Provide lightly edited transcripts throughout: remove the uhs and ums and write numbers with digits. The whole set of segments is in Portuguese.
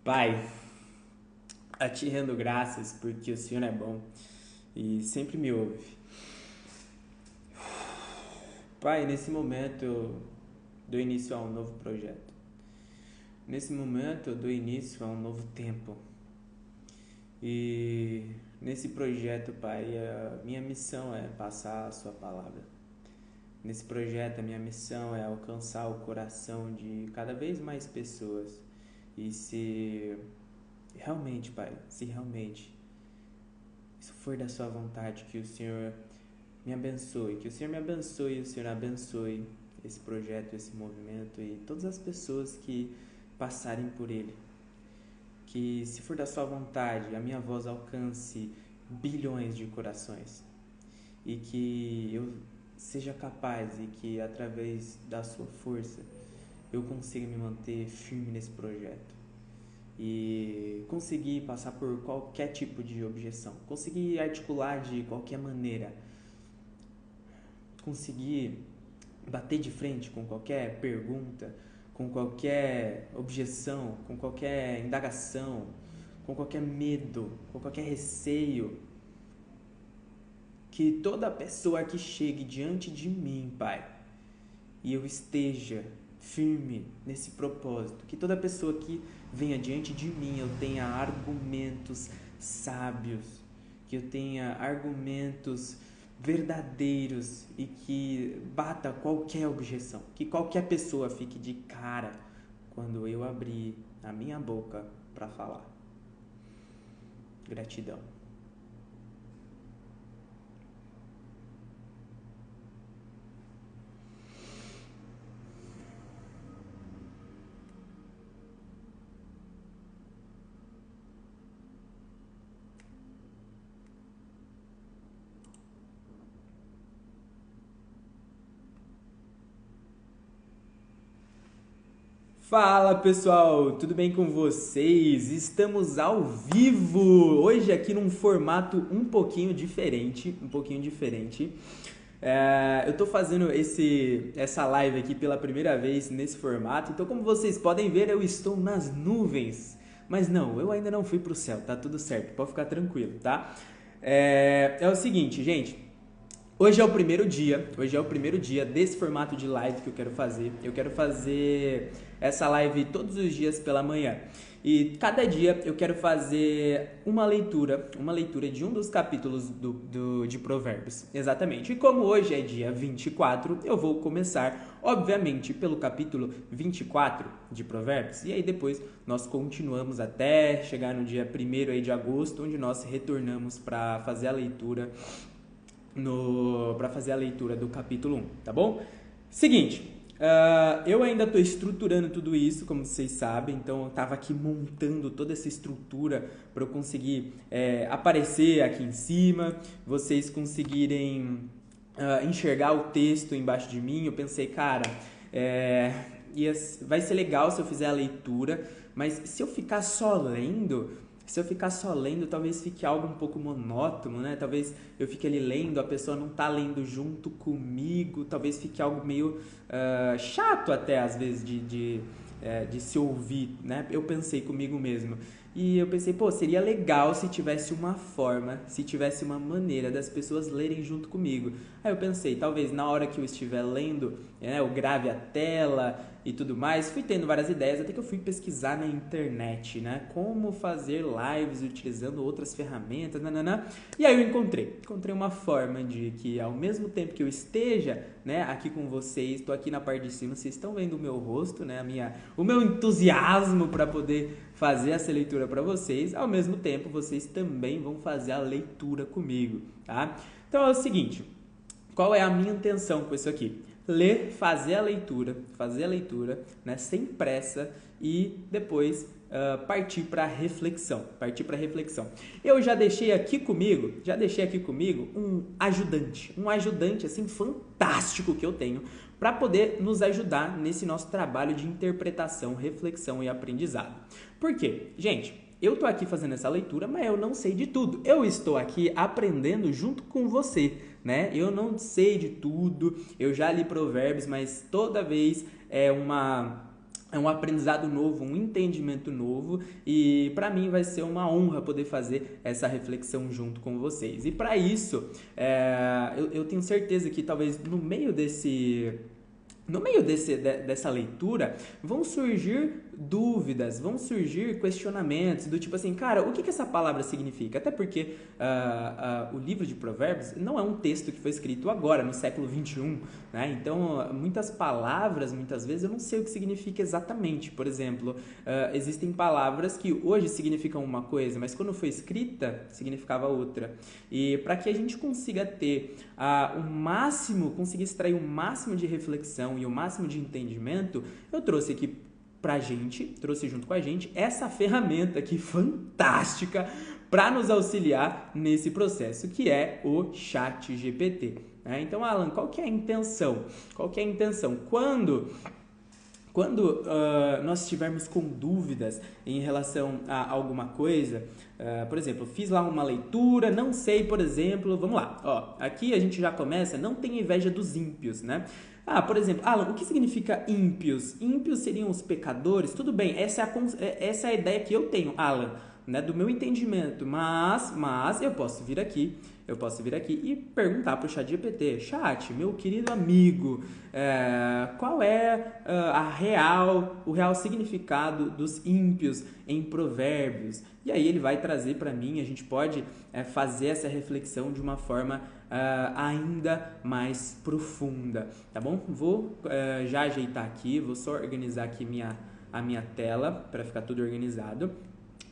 Pai, a ti rendo graças porque o Senhor é bom e sempre me ouve. Pai, nesse momento eu dou início a um novo projeto. Nesse momento eu dou início a um novo tempo. E nesse projeto, Pai, a minha missão é passar a sua palavra. Nesse projeto, a minha missão é alcançar o coração de cada vez mais pessoas. E se realmente, Pai, se realmente isso for da sua vontade, que o Senhor me abençoe, que o Senhor me abençoe e o Senhor abençoe esse projeto, esse movimento e todas as pessoas que passarem por ele. Que, se for da sua vontade, a minha voz alcance bilhões de corações e que eu seja capaz e que, através da sua força, eu consiga me manter firme nesse projeto e conseguir passar por qualquer tipo de objeção, conseguir articular de qualquer maneira, conseguir bater de frente com qualquer pergunta, com qualquer objeção, com qualquer indagação, com qualquer medo, com qualquer receio. Que toda pessoa que chegue diante de mim, Pai, e eu esteja firme nesse propósito, que toda pessoa que venha diante de mim eu tenha argumentos sábios, que eu tenha argumentos verdadeiros e que bata qualquer objeção, que qualquer pessoa fique de cara quando eu abrir a minha boca para falar. Gratidão. Fala pessoal, tudo bem com vocês? Estamos ao vivo, hoje aqui num formato um pouquinho diferente, eu tô fazendo essa live aqui pela primeira vez nesse formato, então como vocês podem ver eu estou nas nuvens, mas não, eu ainda não fui pro céu, tá tudo certo, pode ficar tranquilo, tá? É o seguinte, gente. Hoje é o primeiro dia desse formato de live que eu quero fazer. Eu quero fazer essa live todos os dias pela manhã. E cada dia eu quero fazer uma leitura de um dos capítulos de Provérbios. Exatamente. E como hoje é dia 24, eu vou começar, obviamente, pelo capítulo 24 de Provérbios. E aí depois nós continuamos até chegar no dia 1º aí de agosto, onde nós retornamos para fazer a leitura do capítulo 1, tá bom? Seguinte, eu ainda estou estruturando tudo isso, como vocês sabem, então eu estava aqui montando toda essa estrutura para eu conseguir aparecer aqui em cima, vocês conseguirem enxergar o texto embaixo de mim. Eu pensei, cara, vai ser legal se eu fizer a leitura, mas se eu ficar só lendo, talvez fique algo um pouco monótono, né? Talvez eu fique ali lendo, a pessoa não tá lendo junto comigo, talvez fique algo meio chato até às vezes de se ouvir, né? Eu pensei comigo mesmo. E eu pensei, seria legal se tivesse uma forma, se tivesse uma maneira das pessoas lerem junto comigo. Aí eu pensei, talvez na hora que eu estiver lendo, eu grave a tela e tudo mais. Fui tendo várias ideias, até que eu fui pesquisar na internet, né? Como fazer lives utilizando outras ferramentas, nananã. E aí eu encontrei uma forma de que ao mesmo tempo que eu esteja, né, aqui com vocês, tô aqui na parte de cima, vocês estão vendo o meu rosto, né? O meu entusiasmo para poder fazer essa leitura para vocês, ao mesmo tempo vocês também vão fazer a leitura comigo, tá? Então é o seguinte, qual é a minha intenção com isso aqui? Ler, fazer a leitura, né, sem pressa e depois partir para a reflexão, Eu já deixei aqui comigo um ajudante assim fantástico que eu tenho para poder nos ajudar nesse nosso trabalho de interpretação, reflexão e aprendizado. Por quê? Gente, eu tô aqui fazendo essa leitura, mas eu não sei de tudo. Eu estou aqui aprendendo junto com você, né? Eu não sei de tudo, eu já li Provérbios, mas toda vez é uma é um aprendizado novo, um entendimento novo e para mim vai ser uma honra poder fazer essa reflexão junto com vocês. E para isso, eu tenho certeza que talvez dessa leitura, vão surgir dúvidas, vão surgir questionamentos do tipo assim, cara, o que essa palavra significa? Até porque o livro de Provérbios não é um texto que foi escrito agora, no século 21, né? Então, muitas palavras, muitas vezes, eu não sei o que significa exatamente. Por exemplo, existem palavras que hoje significam uma coisa, mas quando foi escrita, significava outra. E para que a gente consiga ter conseguir extrair o máximo de reflexão e o máximo de entendimento, eu trouxe aqui trouxe junto com a gente essa ferramenta aqui fantástica para nos auxiliar nesse processo, que é o ChatGPT. Então, Alan, qual que é a intenção? Quando nós estivermos com dúvidas em relação a alguma coisa, por exemplo, fiz lá uma leitura, não sei, por exemplo, vamos lá, aqui a gente já começa, não tenha inveja dos ímpios, né? Por exemplo, Alan, o que significa ímpios? Ímpios seriam os pecadores? Tudo bem, essa é a ideia que eu tenho, Alan, né, do meu entendimento, mas eu posso vir aqui e perguntar para o ChatGPT, meu querido amigo, qual é o real significado dos ímpios em Provérbios? E aí ele vai trazer para mim, a gente pode fazer essa reflexão de uma forma ainda mais profunda, tá bom? Vou já ajeitar aqui, vou só organizar aqui a minha tela para ficar tudo organizado.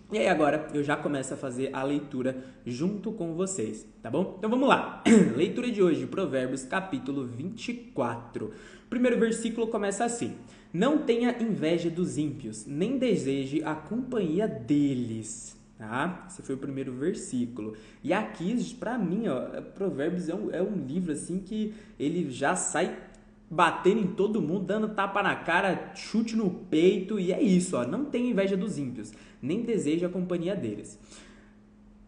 E aí agora eu já começo a fazer a leitura junto com vocês, tá bom? Então vamos lá. Leitura de hoje, Provérbios capítulo 24. O primeiro versículo começa assim: não tenha inveja dos ímpios, nem deseje a companhia deles. Tá? Esse foi o primeiro versículo. E aqui, pra mim, Provérbios é um livro assim que ele já sai batendo em todo mundo, dando tapa na cara, chute no peito, e é isso, não tem inveja dos ímpios, nem deseja a companhia deles.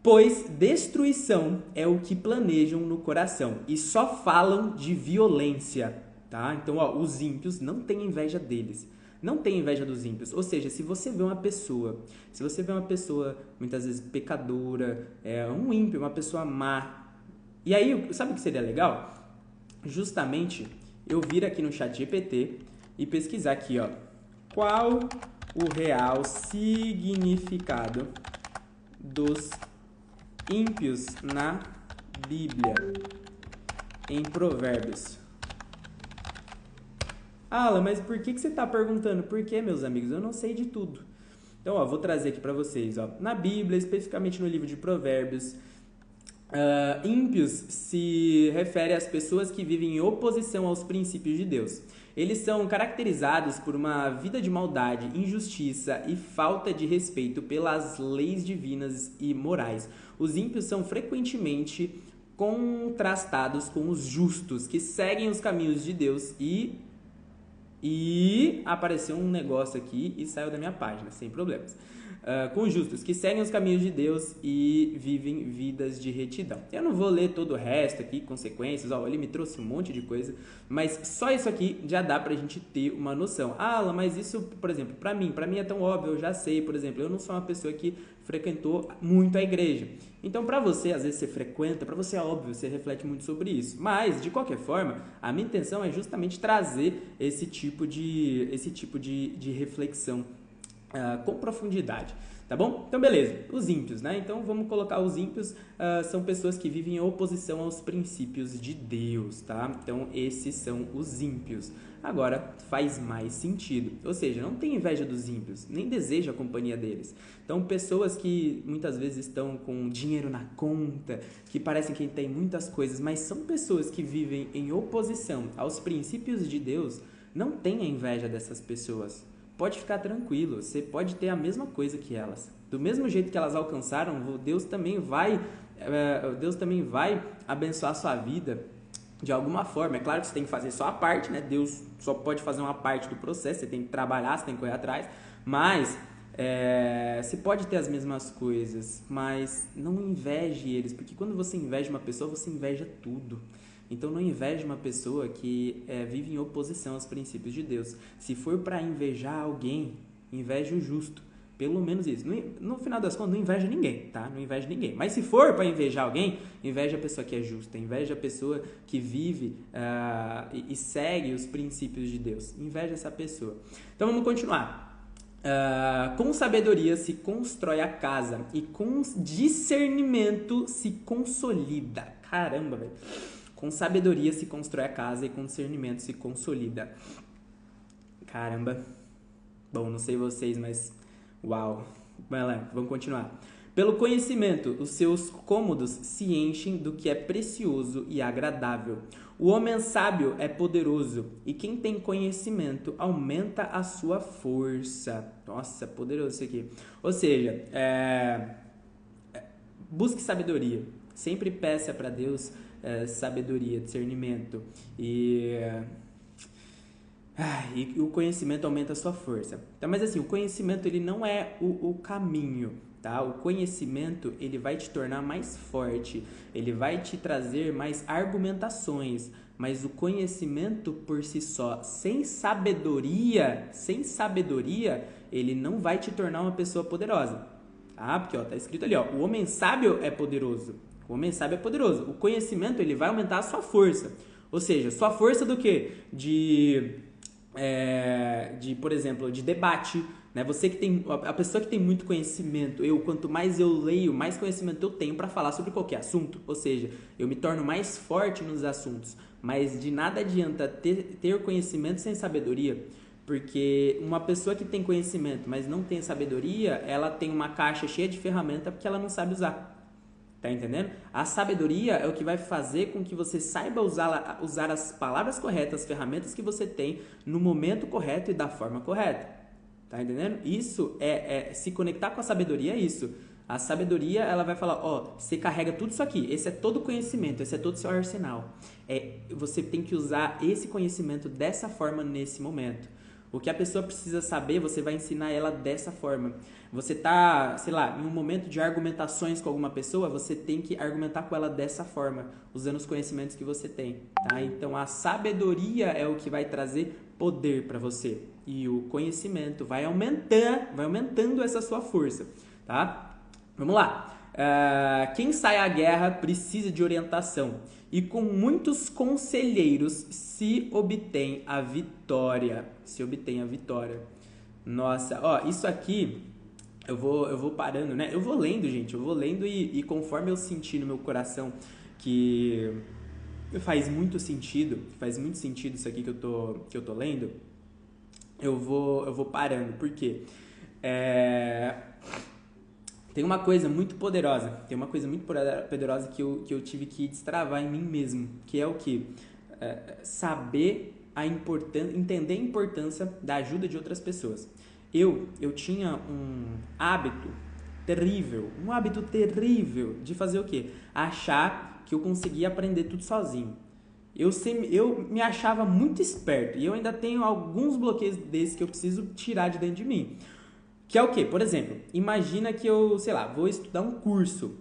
Pois destruição é o que planejam no coração, e só falam de violência, tá? Então, os ímpios, não tem inveja deles, não tem inveja dos ímpios. Ou seja, se você vê uma pessoa muitas vezes pecadora, um ímpio, uma pessoa má, e aí, sabe o que seria legal? Justamente eu vir aqui no ChatGPT e pesquisar aqui, qual o real significado dos ímpios na Bíblia, em Provérbios. Alan, mas por que você está perguntando? Por quê, meus amigos? Eu não sei de tudo. Então, vou trazer aqui para vocês. Na Bíblia, especificamente no livro de Provérbios, ímpios se refere às pessoas que vivem em oposição aos princípios de Deus. Eles são caracterizados por uma vida de maldade, injustiça e falta de respeito pelas leis divinas e morais. Os ímpios são frequentemente contrastados com os justos, que seguem os caminhos de Deus e apareceu um negócio aqui e saiu da minha página, sem problemas. Com justos, que seguem os caminhos de Deus e vivem vidas de retidão. Eu não vou ler todo o resto aqui, consequências, ele me trouxe um monte de coisa, mas só isso aqui já dá pra gente ter uma noção. Alan, mas isso, por exemplo, pra mim é tão óbvio, eu já sei, por exemplo, eu não sou uma pessoa que frequentou muito a igreja. Então, pra você, às vezes você frequenta, pra você é óbvio, você reflete muito sobre isso. Mas, de qualquer forma, a minha intenção é justamente trazer esse tipo de reflexão com profundidade, tá bom? Então, beleza, os ímpios, né? Então, vamos colocar os ímpios, são pessoas que vivem em oposição aos princípios de Deus, tá? Então, esses são os ímpios. Agora, faz mais sentido, ou seja, não tem inveja dos ímpios, nem deseja a companhia deles. Então, pessoas que muitas vezes estão com dinheiro na conta, que parecem que têm muitas coisas, mas são pessoas que vivem em oposição aos princípios de Deus, não tenha inveja dessas pessoas. Pode ficar tranquilo, você pode ter a mesma coisa que elas. Do mesmo jeito que elas alcançaram, Deus também vai abençoar a sua vida de alguma forma. É claro que você tem que fazer só a parte, né? Deus só pode fazer uma parte do processo, você tem que trabalhar, você tem que correr atrás, mas você pode ter as mesmas coisas, mas não inveje eles, porque quando você inveja uma pessoa, você inveja tudo. Então não inveje uma pessoa que vive em oposição aos princípios de Deus. Se for para invejar alguém, inveje o justo. Pelo menos isso. No final das contas, não inveja ninguém, tá? Não inveja ninguém. Mas se for para invejar alguém, inveja a pessoa que é justa, inveja a pessoa que vive e segue os princípios de Deus. Inveja essa pessoa. Então vamos continuar. Com sabedoria se constrói a casa e com discernimento se consolida. Caramba, velho. Com sabedoria se constrói a casa e com discernimento se consolida. Caramba. Bom, não sei vocês, mas... Uau! Vai lá, vamos continuar. Pelo conhecimento, os seus cômodos se enchem do que é precioso e agradável. O homem sábio é poderoso, e quem tem conhecimento aumenta a sua força. Nossa, poderoso isso aqui. Ou seja, busque sabedoria. Sempre peça para Deus sabedoria, discernimento. E o conhecimento aumenta a sua força. Então, mas assim, o conhecimento ele não é o caminho, tá? O conhecimento ele vai te tornar mais forte, ele vai te trazer mais argumentações, mas o conhecimento por si só, sem sabedoria, ele não vai te tornar uma pessoa poderosa, tá? Porque tá escrito ali, o homem sábio é poderoso. O homem sábio é poderoso. O conhecimento ele vai aumentar a sua força. Ou seja, sua força do quê? Por exemplo, de debate, né? Você que tem, a pessoa que tem muito conhecimento, quanto mais eu leio, mais conhecimento eu tenho para falar sobre qualquer assunto, ou seja, eu me torno mais forte nos assuntos, mas de nada adianta ter conhecimento sem sabedoria, porque uma pessoa que tem conhecimento, mas não tem sabedoria, ela tem uma caixa cheia de ferramenta porque ela não sabe usar. Tá entendendo? A sabedoria é o que vai fazer com que você saiba usar as palavras corretas, as ferramentas que você tem no momento correto e da forma correta. Tá entendendo? Isso se conectar com a sabedoria é isso. A sabedoria, ela vai falar, você carrega tudo isso aqui, esse é todo conhecimento, esse é todo o seu arsenal. Você tem que usar esse conhecimento dessa forma nesse momento. O que a pessoa precisa saber, você vai ensinar ela dessa forma. Você tá, sei lá, em um momento de argumentações com alguma pessoa, você tem que argumentar com ela dessa forma, usando os conhecimentos que você tem, tá? Então, a sabedoria é o que vai trazer poder para você. E o conhecimento vai aumentando essa sua força, tá? Vamos lá. Quem sai à guerra precisa de orientação. E com muitos conselheiros se obtém a vitória. Nossa, isso aqui eu vou parando, né? Eu vou lendo, gente. Eu vou lendo e conforme eu sentir no meu coração que faz muito sentido isso aqui que eu tô lendo, eu vou parando. Por quê? Tem uma coisa muito poderosa que eu tive que destravar em mim mesmo, que é o quê? Saber entender a importância da ajuda de outras pessoas. Eu tinha um hábito terrível de fazer o quê? Achar que eu conseguia aprender tudo sozinho. Eu me achava muito esperto e eu ainda tenho alguns bloqueios desses que eu preciso tirar de dentro de mim. Que é o quê? Por exemplo, imagina que eu, sei lá, vou estudar um curso.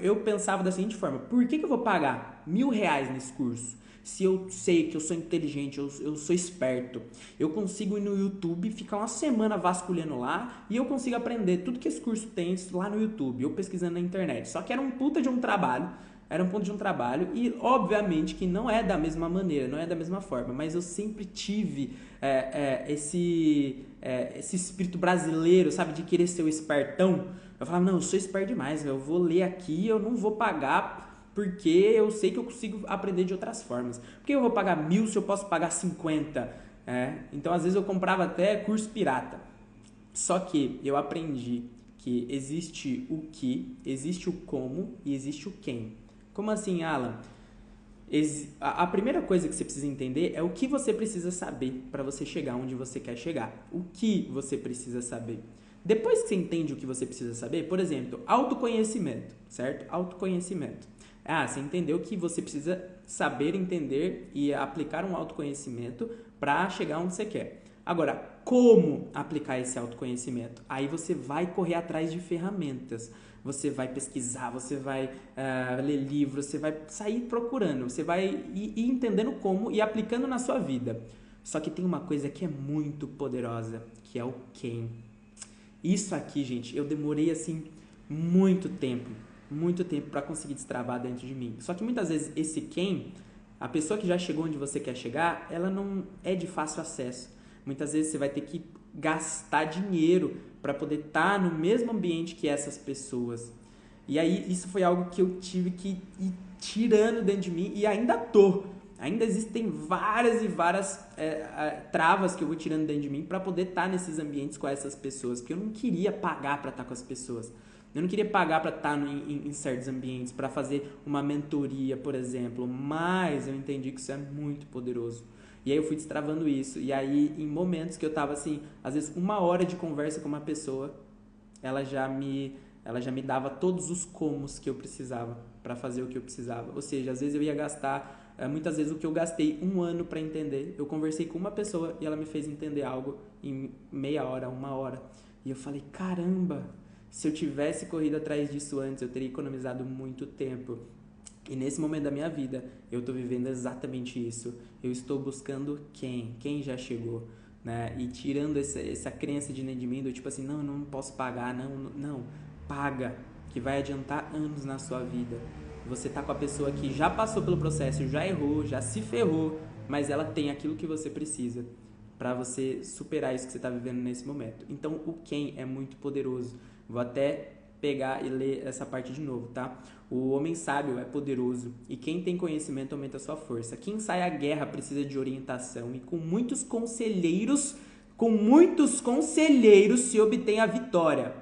Eu pensava da seguinte forma, por que eu vou pagar R$1.000 nesse curso? Se eu sei que eu sou inteligente, eu sou esperto, eu consigo ir no YouTube, ficar uma semana vasculhando lá e eu consigo aprender tudo que esse curso tem lá no YouTube, eu pesquisando na internet. Só que era um puta de um trabalho, e obviamente que não é da mesma maneira, não é da mesma forma, mas eu sempre tive esse espírito brasileiro, sabe, de querer ser o espertão. Eu falava, não, eu sou esperto demais, eu vou ler aqui, eu não vou pagar porque eu sei que eu consigo aprender de outras formas. Por que eu vou pagar 1.000 se eu posso pagar 50? Então, às vezes, eu comprava até curso pirata. Só que eu aprendi que existe o que, existe o como e existe o quem. Como assim, Alan? A primeira coisa que você precisa entender é o que você precisa saber para você chegar onde você quer chegar. O que você precisa saber. Depois que você entende o que você precisa saber, por exemplo, autoconhecimento, certo? Autoconhecimento. Você entendeu que você precisa saber, entender e aplicar um autoconhecimento para chegar onde você quer. Agora, como aplicar esse autoconhecimento? Aí você vai correr atrás de ferramentas. Você vai pesquisar, você vai ler livros, você vai sair procurando, você vai ir entendendo como e aplicando na sua vida. Só que tem uma coisa que é muito poderosa, que é o quem. Isso aqui, gente, eu demorei assim muito tempo para conseguir destravar dentro de mim. Só que muitas vezes esse quem, a pessoa que já chegou onde você quer chegar, ela não é de fácil acesso. Muitas vezes você vai ter que gastar dinheiro para poder estar no mesmo ambiente que essas pessoas. E aí isso foi algo que eu tive que ir tirando dentro de mim e ainda tô. Ainda existem várias e várias travas que eu vou tirando dentro de mim para poder estar nesses ambientes com essas pessoas, porque eu não queria pagar para estar com as pessoas. Eu não queria pagar para estar em certos ambientes, para fazer uma mentoria, por exemplo, mas eu entendi que isso é muito poderoso. E aí eu fui destravando isso, e aí em momentos que eu tava assim, às vezes 1 hora de conversa com uma pessoa, ela já me dava todos os comos que eu precisava para fazer o que eu precisava. Ou seja, às vezes eu ia gastar, muitas vezes o que eu gastei 1 ano para entender, eu conversei com uma pessoa e ela me fez entender algo em meia hora, 1 hora. E eu falei, caramba, se eu tivesse corrido atrás disso antes, eu teria economizado muito tempo. E nesse momento da minha vida, eu estou vivendo exatamente isso. Eu estou buscando quem já chegou, né? E tirando essa crença de dentro de mim, do tipo assim, não, eu não posso pagar, não, paga, que vai adiantar anos na sua vida. Você tá com a pessoa que já passou pelo processo, já errou, já se ferrou, mas ela tem aquilo que você precisa para você superar isso que você está vivendo nesse momento. Então, o quem é muito poderoso. Vou até pegar e ler essa parte de novo, tá? O homem sábio é poderoso e quem tem conhecimento aumenta a sua força. Quem sai à guerra precisa de orientação e com muitos conselheiros se obtém a vitória.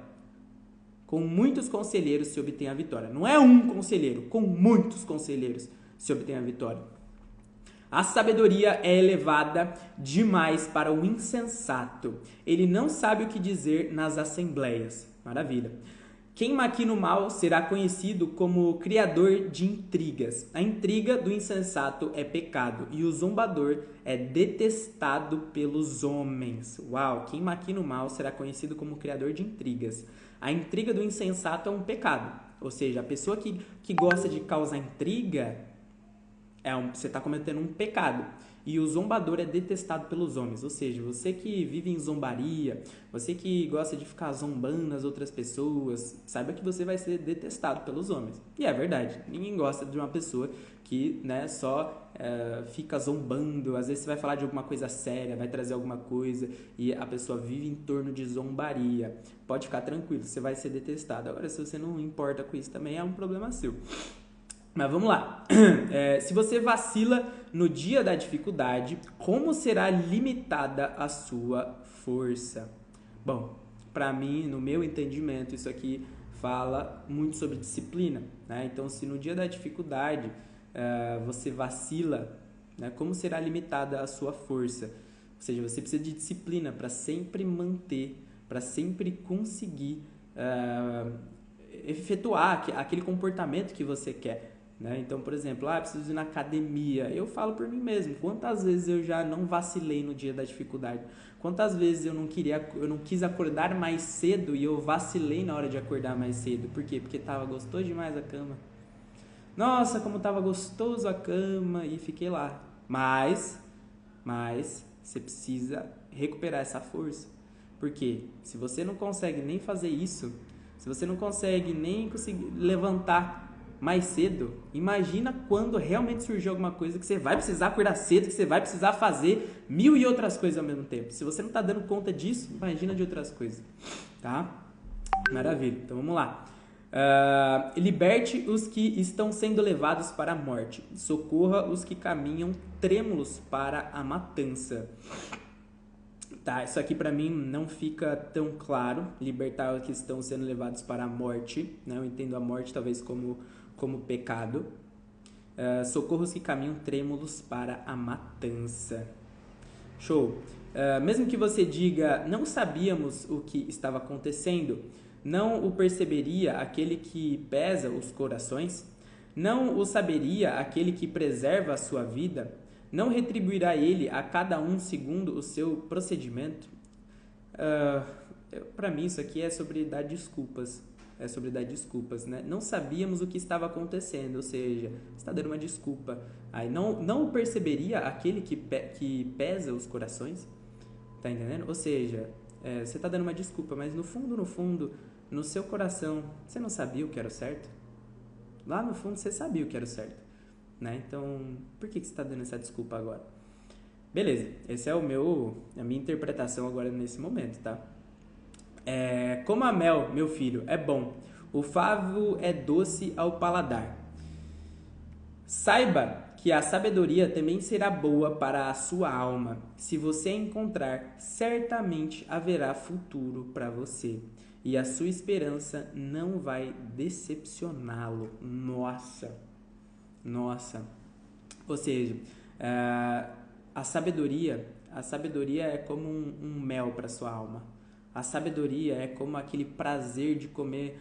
Com muitos conselheiros se obtém a vitória. Não é um conselheiro, com muitos conselheiros se obtém a vitória. A sabedoria é elevada demais para o insensato. Ele não sabe o que dizer nas assembleias. Maravilha. Quem maquina o mal será conhecido como criador de intrigas. A intriga do insensato é pecado e o zombador é detestado pelos homens. Uau! Quem maquina o mal será conhecido como criador de intrigas. A intriga do insensato é um pecado. Ou seja, a pessoa que gosta de causar intriga, você está cometendo um pecado. E o zombador é detestado pelos homens. Ou seja, você que vive em zombaria, você que gosta de ficar zombando as outras pessoas, saiba que você vai ser detestado pelos homens. E é verdade, ninguém gosta de uma pessoa que, né, só fica zombando. Às vezes você vai falar de alguma coisa séria, vai trazer alguma coisa e a pessoa vive em torno de zombaria. Pode ficar tranquilo, você vai ser detestado. Agora, se você não importa com isso também, é um problema seu. Mas vamos lá. Se você vacila no dia da dificuldade, como será limitada a sua força? Bom, para mim, no meu entendimento, isso aqui fala muito sobre disciplina, né? Então, se no dia da dificuldade você vacila, né, como será limitada a sua força? Ou seja, você precisa de disciplina para sempre manter, para sempre conseguir efetuar aquele comportamento que você quer. Né? Então, por exemplo, preciso ir na academia. Eu falo por mim mesmo. Quantas vezes eu já não vacilei no dia da dificuldade? Quantas vezes eu não quis acordar mais cedo e eu vacilei na hora de acordar mais cedo? Por quê? Porque tava gostoso demais a cama. Nossa, como tava gostoso a cama e fiquei lá. Mas você precisa recuperar essa força. Por quê? Se você não consegue nem fazer isso, se você não consegue nem conseguir levantar mais cedo, imagina quando realmente surgir alguma coisa que você vai precisar acordar cedo, que você vai precisar fazer 1000 e outras coisas ao mesmo tempo. Se você não está dando conta disso, imagina de outras coisas, tá? Maravilha, então vamos lá. Liberte os que estão sendo levados para a morte, socorra os que caminham trêmulos para a matança. Tá, isso aqui para mim não fica tão claro. Libertar os que estão sendo levados para a morte, né? Eu entendo a morte talvez como pecado. Socorro os que caminham trêmulos para a matança. Show. Mesmo que você diga, não sabíamos o que estava acontecendo, não o perceberia aquele que pesa os corações? Não o saberia aquele que preserva a sua vida? Não retribuirá ele a cada um segundo o seu procedimento? Para mim, isso aqui é sobre dar desculpas. É sobre dar desculpas, né? Não sabíamos o que estava acontecendo, ou seja, você está dando uma desculpa. Aí não perceberia aquele que pesa os corações? Tá entendendo? Ou seja, você está dando uma desculpa, mas no fundo, no seu coração, você não sabia o que era o certo? Lá no fundo você sabia o que era o certo, né? Então, por que você está dando essa desculpa agora? Beleza, essa é a minha interpretação agora nesse momento, tá? Como a mel, meu filho, é bom, o favo é doce ao paladar. Saiba que a sabedoria também será boa para a sua alma. Se você a encontrar, certamente haverá futuro para você. E a sua esperança não vai decepcioná-lo. Nossa. Ou seja, a sabedoria é como um mel para sua alma. A sabedoria é como aquele prazer de comer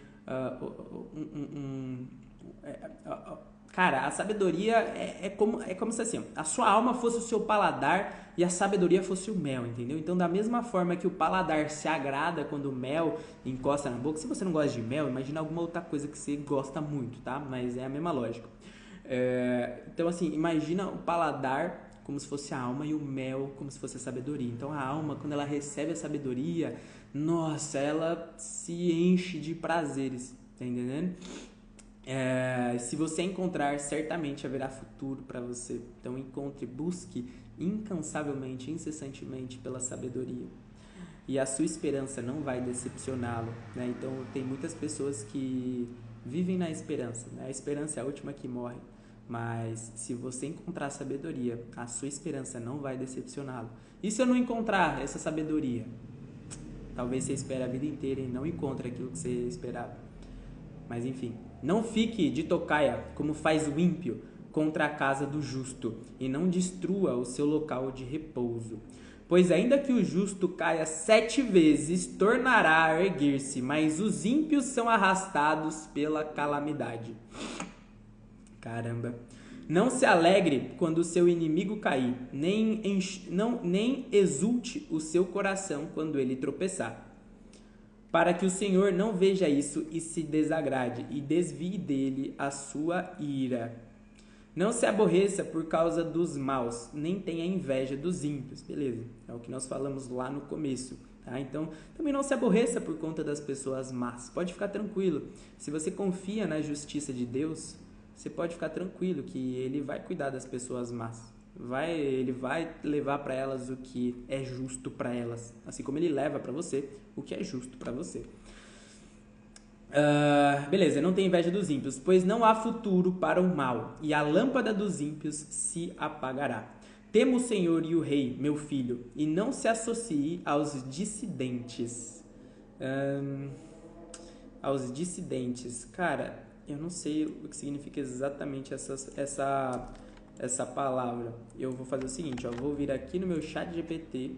Cara, a sabedoria é como se assim, a sua alma fosse o seu paladar e a sabedoria fosse o mel, entendeu? Então, da mesma forma que o paladar se agrada quando o mel encosta na boca, se você não gosta de mel, imagina alguma outra coisa que você gosta muito, tá? Mas é a mesma lógica. Então, assim, imagina o paladar como se fosse a alma e o mel como se fosse a sabedoria. Então, a alma, quando ela recebe a sabedoria, nossa, ela se enche de prazeres, tá entendendo? Se você encontrar, certamente haverá futuro para você. Então encontre, busque incansavelmente, incessantemente pela sabedoria. E a sua esperança não vai decepcioná-lo, né? Então tem muitas pessoas que vivem na esperança, né? A esperança é a última que morre. Mas se você encontrar sabedoria, a sua esperança não vai decepcioná-lo. E se eu não encontrar essa sabedoria? Talvez você espere a vida inteira e não encontre aquilo que você esperava. Mas enfim, não fique de tocaia como faz o ímpio contra a casa do justo, e não destrua o seu local de repouso. Pois ainda que o justo caia 7 vezes, tornará a erguer-se, mas os ímpios são arrastados pela calamidade. Caramba. Não se alegre quando o seu inimigo cair, nem exulte o seu coração quando ele tropeçar. Para que o Senhor não veja isso e se desagrade, e desvie dele a sua ira. Não se aborreça por causa dos maus, nem tenha inveja dos ímpios. Beleza, é o que nós falamos lá no começo. Tá? Então, também não se aborreça por conta das pessoas más. Pode ficar tranquilo. Se você confia na justiça de Deus, você pode ficar tranquilo que Ele vai cuidar das pessoas más. Ele vai levar para elas o que é justo para elas, assim como ele leva para você o que é justo para você. Beleza, não tem inveja dos ímpios, pois não há futuro para o mal, e a lâmpada dos ímpios se apagará. Tema o Senhor e o Rei, meu filho, e não se associe aos dissidentes. Aos dissidentes. Cara, eu não sei o que significa exatamente essa palavra. Eu vou fazer o seguinte, ó, vou vir aqui no meu chat GPT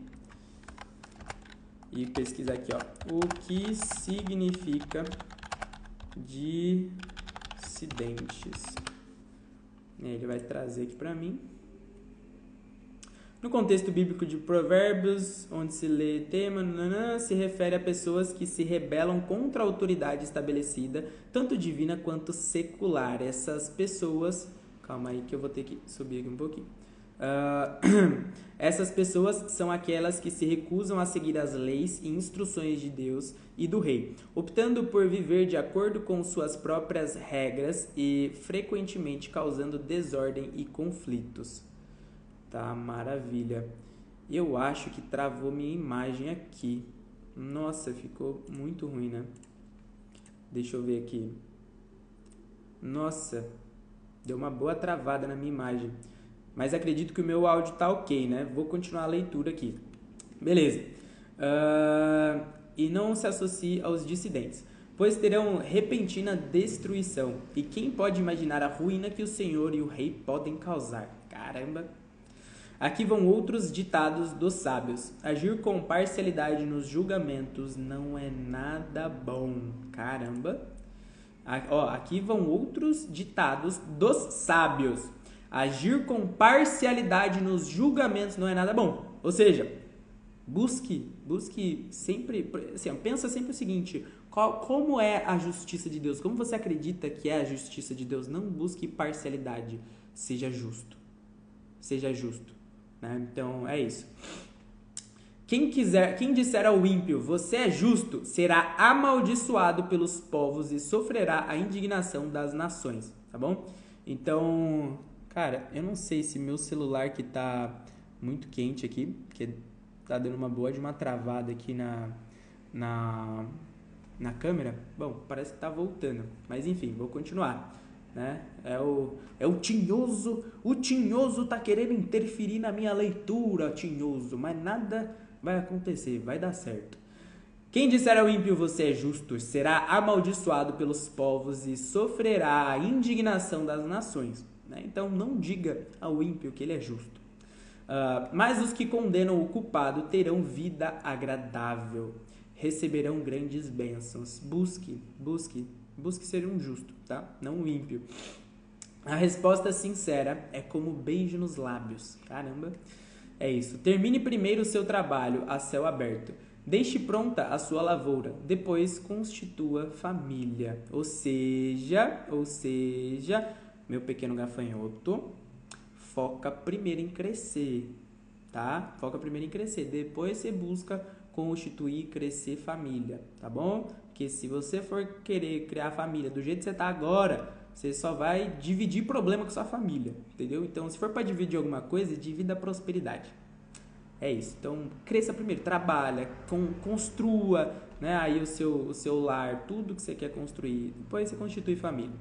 e pesquisar aqui, ó, o que significa dissidentes. Ele vai trazer aqui para mim. No contexto bíblico de Provérbios, onde se lê tema, se refere a pessoas que se rebelam contra a autoridade estabelecida, tanto divina quanto secular. Essas pessoas... Calma aí que eu vou ter que subir aqui um pouquinho. Essas pessoas são aquelas que se recusam a seguir as leis e instruções de Deus e do rei, optando por viver de acordo com suas próprias regras e frequentemente causando desordem e conflitos. Tá, maravilha. Eu acho que travou minha imagem aqui. Nossa, ficou muito ruim, né? Deixa eu ver aqui. Nossa, deu uma boa travada na minha imagem. Mas acredito que o meu áudio tá ok, né? Vou continuar a leitura aqui. Beleza. E não se associe aos dissidentes, pois terão repentina destruição. E quem pode imaginar a ruína que o Senhor e o Rei podem causar? Caramba! Aqui vão outros ditados dos sábios. Agir com parcialidade nos julgamentos não é nada bom. Caramba! Aqui vão outros ditados dos sábios. Agir com parcialidade nos julgamentos não é nada bom. Ou seja, busque sempre, assim, pensa sempre o seguinte, como é a justiça de Deus? Como você acredita que é a justiça de Deus? Não busque parcialidade, seja justo. Seja justo, né? Então, é isso. Quem disser ao ímpio, você é justo, será amaldiçoado pelos povos e sofrerá a indignação das nações, tá bom? Então, cara, eu não sei se meu celular que tá muito quente aqui, porque tá dando uma travada aqui na câmera. Bom, parece que tá voltando, mas enfim, vou continuar, né? É o Tinhoso tá querendo interferir na minha leitura, Tinhoso, mas nada vai acontecer, vai dar certo. Quem disser ao ímpio, você é justo, será amaldiçoado pelos povos e sofrerá a indignação das nações, né? Então não diga ao ímpio que ele é justo. Mas os que condenam o culpado terão vida agradável, receberão grandes bênçãos. Busque ser um justo, tá? Não um ímpio. A resposta sincera é como beijo nos lábios. Caramba, é isso. Termine primeiro o seu trabalho a céu aberto. Deixe pronta a sua lavoura, depois constitua família. Ou seja, meu pequeno gafanhoto, foca primeiro em crescer, tá? Foca primeiro em crescer, depois você busca constituir e crescer família, tá bom? Porque se você for querer criar família do jeito que você tá agora, você só vai dividir problema com sua família, entendeu? Então, se for para dividir alguma coisa, divida a prosperidade. É isso. Então, cresça primeiro, trabalha, construa, né, aí o seu lar, tudo que você quer construir. Depois você constitui família.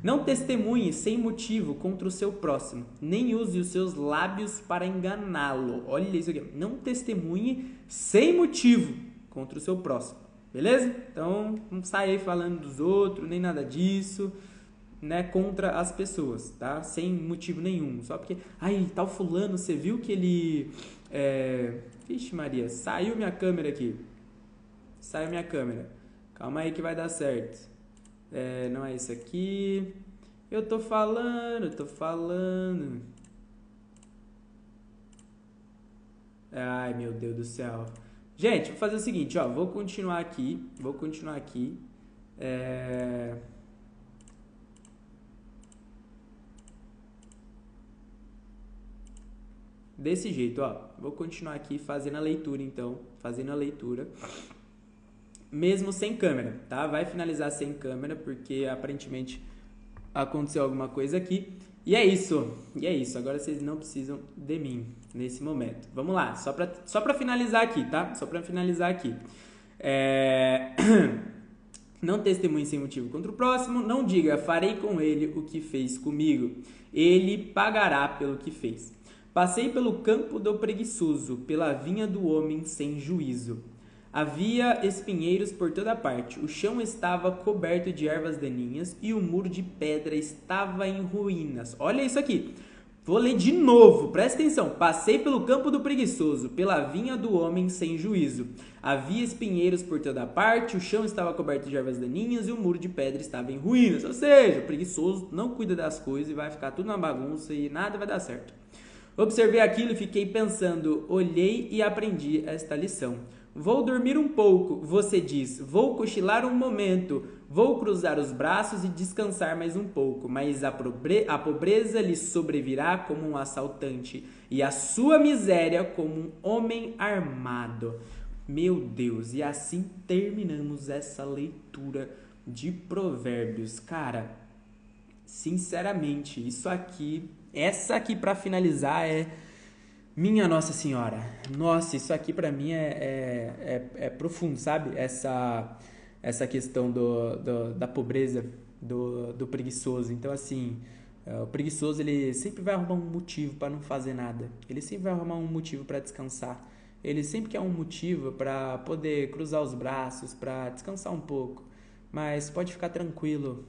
Não testemunhe sem motivo contra o seu próximo, nem use os seus lábios para enganá-lo. Olha isso aqui. Não testemunhe sem motivo contra o seu próximo. Beleza? Então, não saia aí falando dos outros, nem nada disso, né, contra as pessoas, tá? Sem motivo nenhum. Só porque, tal fulano, você viu que ele... Vixe Maria, saiu minha câmera aqui. Saiu minha câmera. Calma aí que vai dar certo. Não é isso aqui. Eu tô falando. Ai, meu Deus do céu. Gente, vou fazer o seguinte, ó. Vou continuar aqui. Desse jeito, ó. Vou continuar aqui fazendo a leitura, então. Mesmo sem câmera, tá? Vai finalizar sem câmera, porque aparentemente aconteceu alguma coisa aqui. E é isso. Agora vocês não precisam de mim nesse momento. Vamos lá, só pra finalizar aqui, tá? Não testemunhe sem motivo contra o próximo. Não diga, farei com ele o que fez comigo. Ele pagará pelo que fez. Passei pelo campo do preguiçoso, pela vinha do homem sem juízo. Havia espinheiros por toda parte, o chão estava coberto de ervas daninhas e o muro de pedra estava em ruínas. Olha isso aqui, vou ler de novo, presta atenção. Passei pelo campo do preguiçoso, pela vinha do homem sem juízo. Havia espinheiros por toda parte, o chão estava coberto de ervas daninhas e o muro de pedra estava em ruínas. Ou seja, o preguiçoso não cuida das coisas e vai ficar tudo na bagunça e nada vai dar certo. Observei aquilo e fiquei pensando, olhei e aprendi esta lição. Vou dormir um pouco, você diz, vou cochilar um momento, vou cruzar os braços e descansar mais um pouco, mas a pobreza lhe sobrevirá como um assaltante e a sua miséria como um homem armado. Meu Deus, e assim terminamos essa leitura de Provérbios. Cara, sinceramente, essa aqui para finalizar minha Nossa Senhora. Nossa, isso aqui pra mim é profundo, sabe? Essa questão da pobreza, do preguiçoso. Então, assim, o preguiçoso, ele sempre vai arrumar um motivo para não fazer nada. Ele sempre vai arrumar um motivo para descansar. Ele sempre quer um motivo para poder cruzar os braços, para descansar um pouco. Mas pode ficar tranquilo,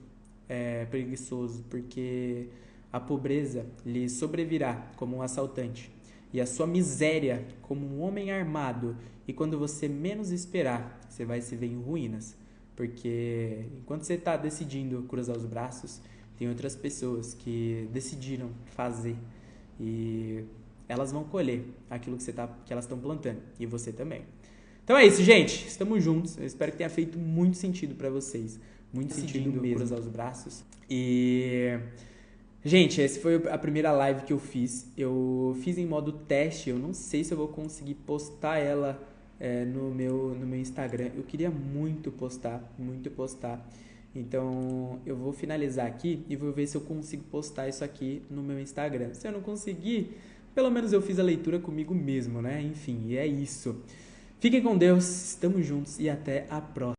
preguiçoso, porque a pobreza lhe sobrevirá como um assaltante e a sua miséria como um homem armado, e quando você menos esperar, você vai se ver em ruínas, porque enquanto você está decidindo cruzar os braços, tem outras pessoas que decidiram fazer e elas vão colher aquilo que elas estão plantando, e você também. Então é isso, gente. Estamos juntos. Eu espero que tenha feito muito sentido pra vocês. Muito sentido mesmo. Cruzar os braços. E... gente, essa foi a primeira live que eu fiz. Eu fiz em modo teste. Eu não sei se eu vou conseguir postar ela no meu Instagram. Eu queria muito postar. Então, eu vou finalizar aqui e vou ver se eu consigo postar isso aqui no meu Instagram. Se eu não conseguir, pelo menos eu fiz a leitura comigo mesmo, né? Enfim, e é isso. Fiquem com Deus, estamos juntos e até a próxima.